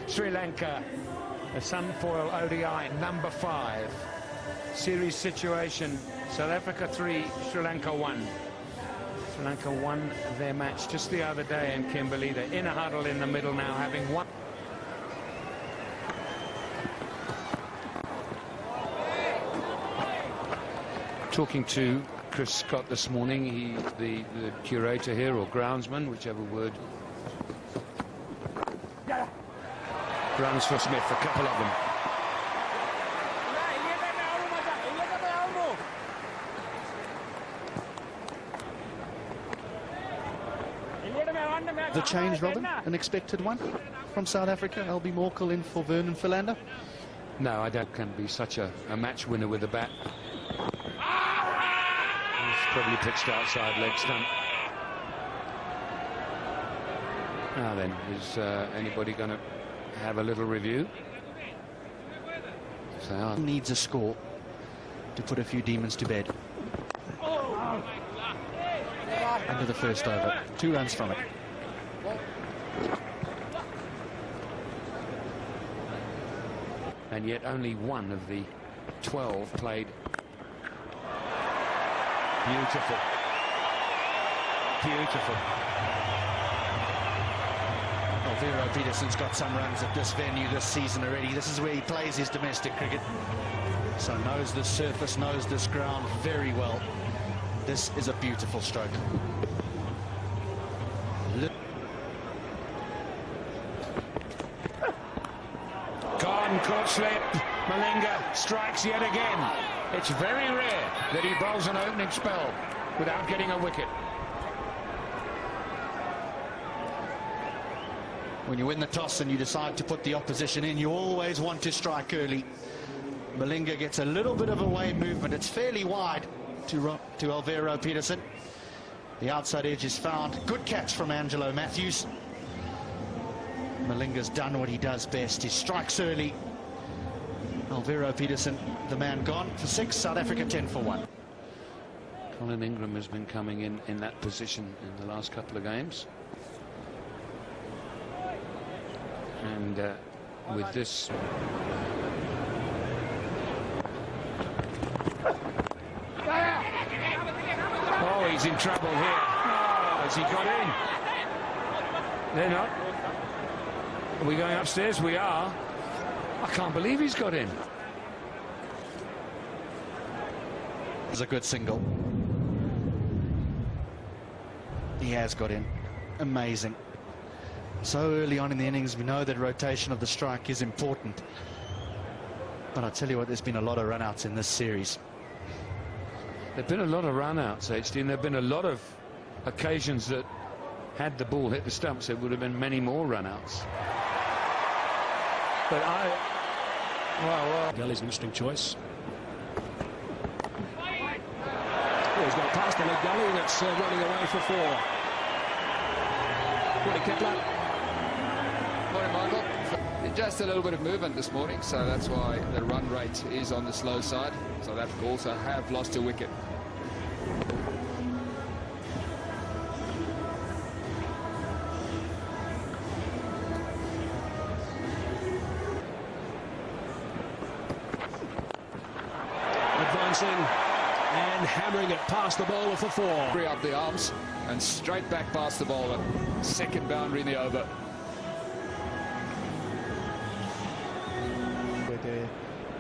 Sri Lanka, the Sunfoil ODI number 5. Series situation, South Africa 3, Sri Lanka 1. Sri Lanka won their match just the other day in Kimberley. They're in a huddle in the middle now, having won. Talking to Chris Scott this morning, he's the curator here, or groundsman, whichever word. Grounds for Smith, a couple of them. The change, Robin, an expected one from South Africa. LB Morkel in for Vernon Philander. No, I don't can be such a match winner with the bat. He's probably pitched outside leg stump. Now then, is anybody going to have a little review? So needs a score to put a few demons to bed. Under the first over, 2 runs from it. And yet only one of the 12 played. Beautiful. Beautiful. Alvaro Peterson's got some runs at this venue this season already. This is where he plays his domestic cricket. So knows this surface, knows this ground very well. This is a beautiful stroke. Gone, caught slip. Malinga strikes yet again. It's very rare that he bowls an opening spell without getting a wicket. When you win the toss and you decide to put the opposition in, you always want to strike early. Malinga gets a little bit of away movement. It's fairly wide to Alvaro Peterson. The outside edge is found. Good catch from Angelo Matthews. Malinga's done what he does best. He strikes early. Alvaro Peterson, the man, gone for 6. South Africa 10 for 1. Colin Ingram has been coming in that position in the last couple of games. And with this... Oh, he's in trouble here. Oh, has he got in? They're not. Are we going upstairs? We are. I can't believe he's got in. It's a good single. He has got in. Amazing. So early on in the innings, we know that rotation of the strike is important. But I tell you what, there's been a lot of run-outs in this series. There have been a lot of run-outs, HD, and there have been a lot of occasions that had the ball hit the stumps, there would have been many more run-outs. But well. Gully's an interesting choice. Oh, he's got past the leg Gully, that's running away for 4. Morning, Kepler. Morning, Michael. Just a little bit of movement this morning, so that's why the run rate is on the slow side. South Africa also have lost a wicket. Advancing and hammering it past the bowler for 4. Free up the arms and straight back past the bowler. Second boundary in the over.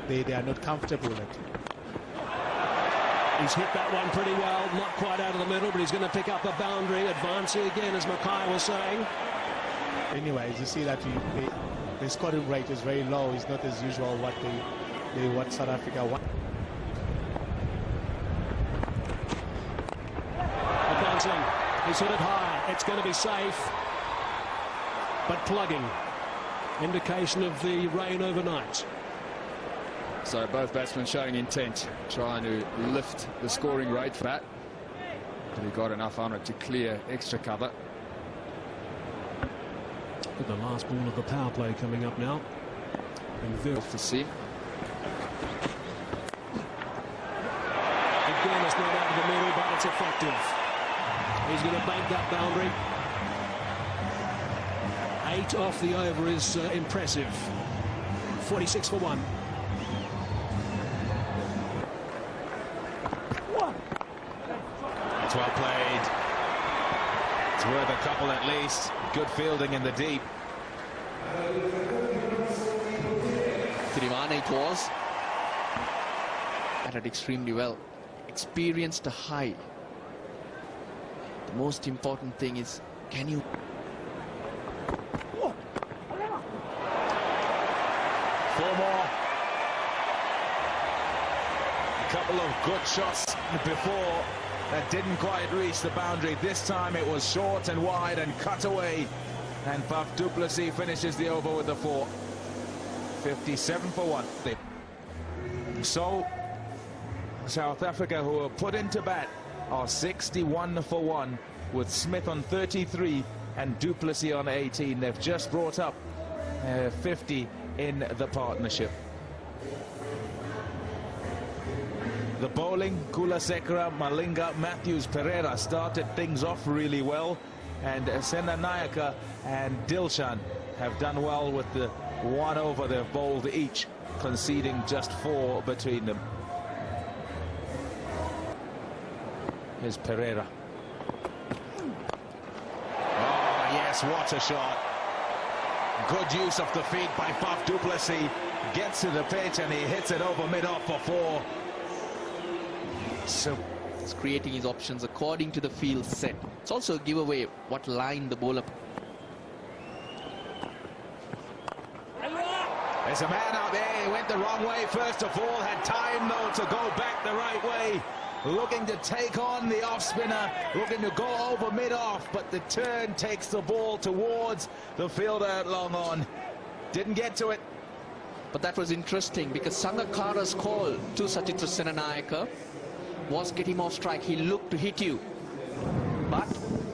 They are not comfortable with it. He's hit that one pretty well, not quite out of the middle, but he's going to pick up a boundary. Advancing again, as Mackay was saying. Anyways, you see that the scoring rate is very low. It's not as usual what South Africa want. Advancing, he's hit it high. It's going to be safe, but plugging. Indication of the rain overnight. So both batsmen showing intent, trying to lift the scoring rate for that. But he got enough on it to clear extra cover. With the last ball of the power play coming up now. And Off the seam. Again, it's not out of the middle, but it's effective. He's going to bank that boundary. 8 off the over is impressive. 46 for 1. It's well played. It's worth a couple at least. Good fielding in the deep. Trivana it was. Batted extremely well. Experienced a high. The most important thing is, can you... Four more. A couple of good shots before that didn't quite reach the boundary. This time it was short and wide and cut away. And Faf du Plessis finishes the over with the 4. 57 for 1. So, South Africa, who are put into bat, are 61 for 1, with Smith on 33 and du Plessis on 18. They've just brought up 50 in the partnership. The bowling, Kulasekara, Malinga, Matthews, Pereira started things off really well, and Senanayaka and Dilshan have done well with the 1 over they've bowled each, conceding just 4 between them. Here's Pereira. Oh yes, what a shot. Good use of the feet by Faf du Plessis. Gets to the pitch and he hits it over mid-off for 4. So it's creating his options according to the field set. It's also a giveaway what line the bowler... There's a man out there. He went the wrong way first of all. Had time though to go back the right way. Looking to take on the off-spinner. Looking to go over mid-off. But the turn takes the ball towards the fielder at long on. Didn't get to it. But that was interesting because Sangakkara's call to Sachitra Senanayaka was get him off strike. He looked to hit you. But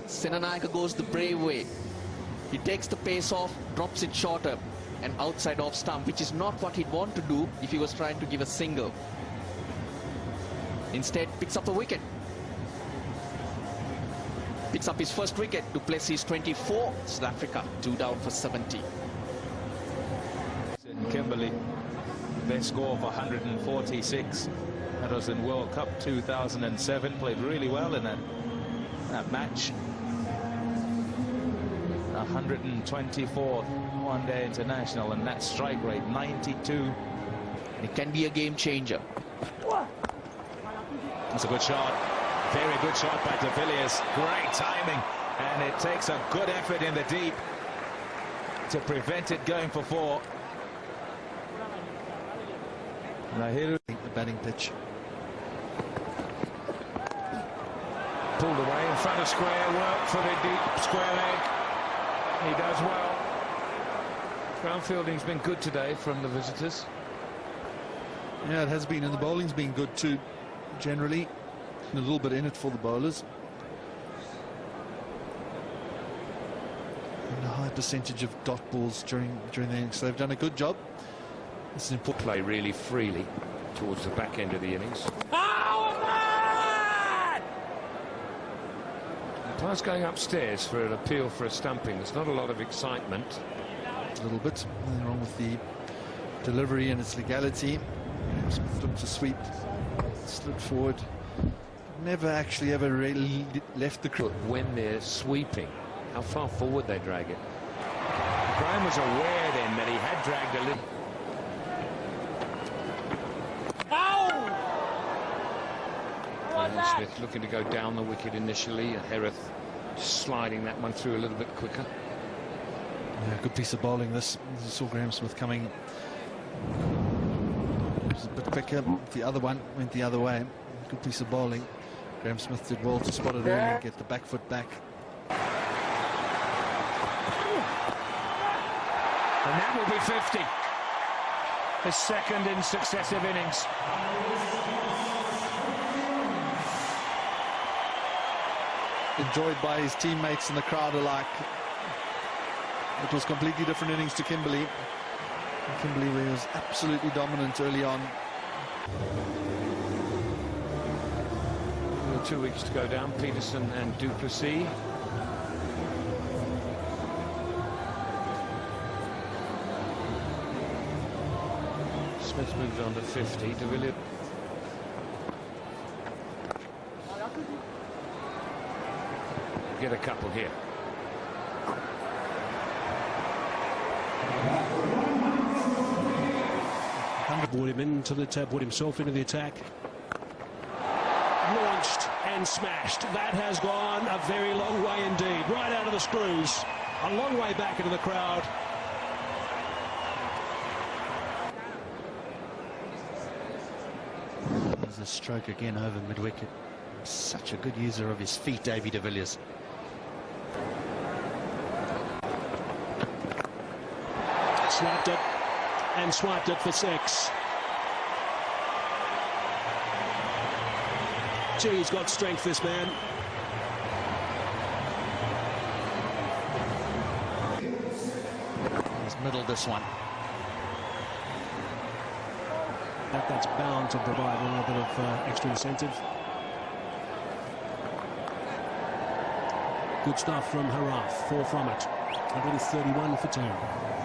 Senanayaka goes the brave way. He takes the pace off, drops it shorter, and outside off stump, which is not what he'd want to do if he was trying to give a single. Instead, picks up a wicket. Picks up his first wicket. Du Plessis 24, South Africa 2 down for 70. Kimberley, their score of 146. That was in World Cup 2007. Played really well in that match. 124th one-day international, and that strike rate 92. It can be a game changer. That's a good shot. Very good shot by de Villiers. Great timing, and it takes a good effort in the deep to prevent it going for 4. Lahiru, The batting pitch. Pulled away in front of square, work for the deep square leg. He does well. Ground fielding's been good today from the visitors. Yeah, it has been, and the bowling's been good too, generally. And a little bit in it for the bowlers. And a high percentage of dot balls during the innings, so they've done a good job. It's an important Play really freely towards the back end of the innings. Players going upstairs for an appeal for a stumping. There's not a lot of excitement. a little bit. Nothing wrong with the delivery and its legality. Looked to sweep, slid forward. Never actually ever really left the crew. When they're sweeping, how far forward they drag it. Graham was aware then that he had dragged a little. Smith looking to go down the wicket initially. Hereth sliding that one through a little bit quicker. Yeah, good piece of bowling this. You saw Graham Smith coming. It was a bit quicker. The other one went the other way. Good piece of bowling. Graham Smith did well to spot it early and get the back foot back. And that will be 50. His second in successive innings. Enjoyed by his teammates and the crowd alike. It was completely different innings to Kimberley. Kimberley was absolutely dominant early on. 2 weeks to go down. Peterson and du Plessis. Smith moves on to 50. De Villiers. Get a couple here. Brought him into the brought himself into the attack. Launched and smashed. That has gone a very long way indeed. Right out of the screws. A long way back into the crowd. There's a stroke again over mid-wicket. Such a good user of his feet, Davy de Villiers. Slapped it and swiped it for 6. Gee, he's got strength, this man. He's middled this one. That's bound to provide a little bit of extra incentive. Good stuff from Harath. 4 from it. 131 for 2.